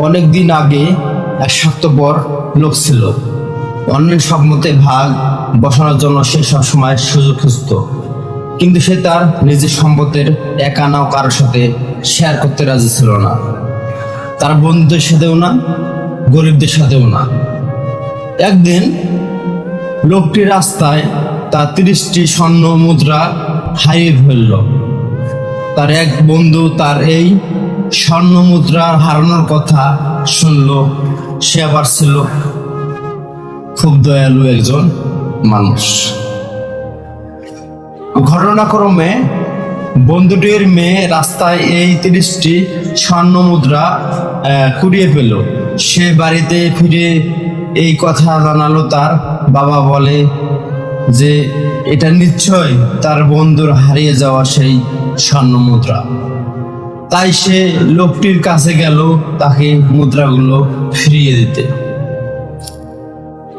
অনেকদিন আগে এক স্বার্থপর লোক ছিল। অন্যের সম্মতে ভাগ বসানোর জন্য সে সবসময় সুযোগ খুঁজত, কিন্তু সে তার নিজের সম্পদের এক আনাও কারোর সাথে শেয়ার করতে রাজি ছিল না। তার বন্ধুদের সাথেও না, গরিবদের সাথেও না। একদিন লোকটি রাস্তায় তার 30টি স্বর্ণ মুদ্রা হারিয়ে ফেলল। তার এক বন্ধু তার এই স্বর্ণ মুদ্রা হারানোর কথা শুনল। সে আবার ছিল খুব দয়ালু একজন মানুষ। ঘটনাক্রমে বন্ধুটির মেয়ে রাস্তায় এই 30টি স্বর্ণ মুদ্রা কুড়িয়ে পেল। সে বাড়িতে ফিরে এই কথা জানালো তার বাবা। বলে যে এটা নিশ্চয় তার বন্ধুর হারিয়ে যাওয়া সেই স্বর্ণ মুদ্রা। তাই সে লোকটির কাছে গেল তাকে মুদ্রাগুলো ফিরিয়ে দিতে।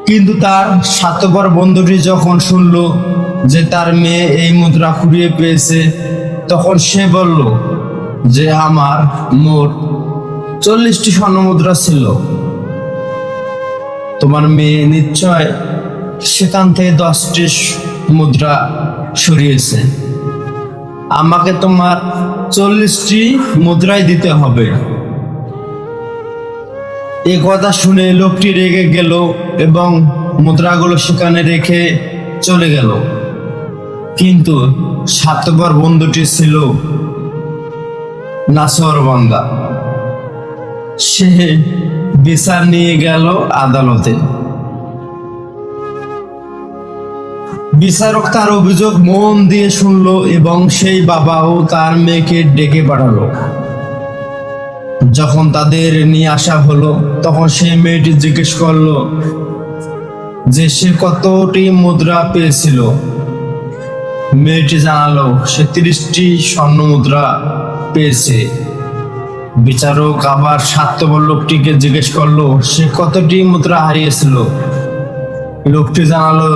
কিন্তু তার স্বার্থপর বন্ধুটি যখন শুনল যে তার মেয়ে এই মুদ্রা কুড়িয়ে পেয়েছে, তখন সে বলল যে আমার মোট 40টি স্বর্ণ মুদ্রা ছিল। তোমার মেয়ে নিশ্চয় সেখান থেকে 10টি মুদ্রা সরিয়েছে। আমাকে তোমার 40টি মুদ্রাই দিতে হবে। এ কথা শুনে লোকটি রেগে গেল এবং মুদ্রাগুলো সেখানে রেখে চলে গেল। কিন্তু স্বার্থপর বন্ধুটি ছিল নাছোড়বান্দা। সে বিচার নিয়ে গেল আদালতে। বিচারক তার অভিযোগ মন দিয়ে শুনলো এবং সেই বাবাও তার মেয়েকে ডেকে পাঠালো। যখন তাদের নিয়ে আসা হলো, তখন সেই মেয়েটি জিজ্ঞেস করলো যে সে কতটি মুদ্রা পেয়েছিল। মেয়েটি জানালো সে 30টি স্বর্ণ মুদ্রা পেয়েছে। বিচারক আবার স্বার্থপর লোকটিকে জিজ্ঞেস করলো সে কতটি মুদ্রা হারিয়েছিল। লোকটি জানালো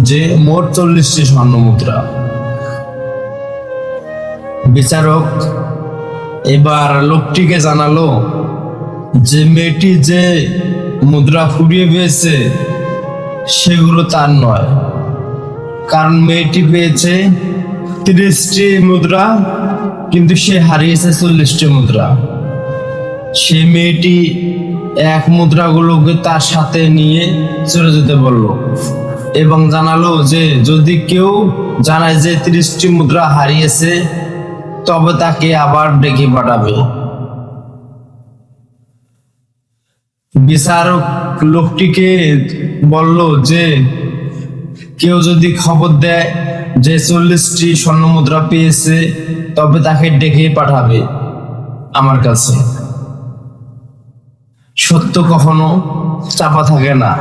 যে মোট 40টি স্বর্ণ মুদ্রা। বিচারক এবার লোকটিকে জানালো যে মেয়েটি যে মুদ্রা কুড়িয়ে পেয়েছে সেগুলো তার নয়, কারণ মেয়েটি পেয়েছে 30টি মুদ্রা, কিন্তু সে হারিয়েছে 40টি মুদ্রা। সে মেয়েটি এক মুদ্রাগুলোকে তার সাথে নিয়ে চলে যেতে বলল এবং জানালো যে যদি কেউ জানায় যে 30টি মুদ্রা হারিয়েছে, তবে তাকে আবার ডেকে পাঠাবে। বিচারক লোকটিকে বলল যে কেউ যদি খবর দেয় যে 40টি স্বর্ণ মুদ্রা পেয়েছে, তবে তাকে ডেকে পাঠাবে আমার কাছে। সত্য কখনো চাপা থাকে না।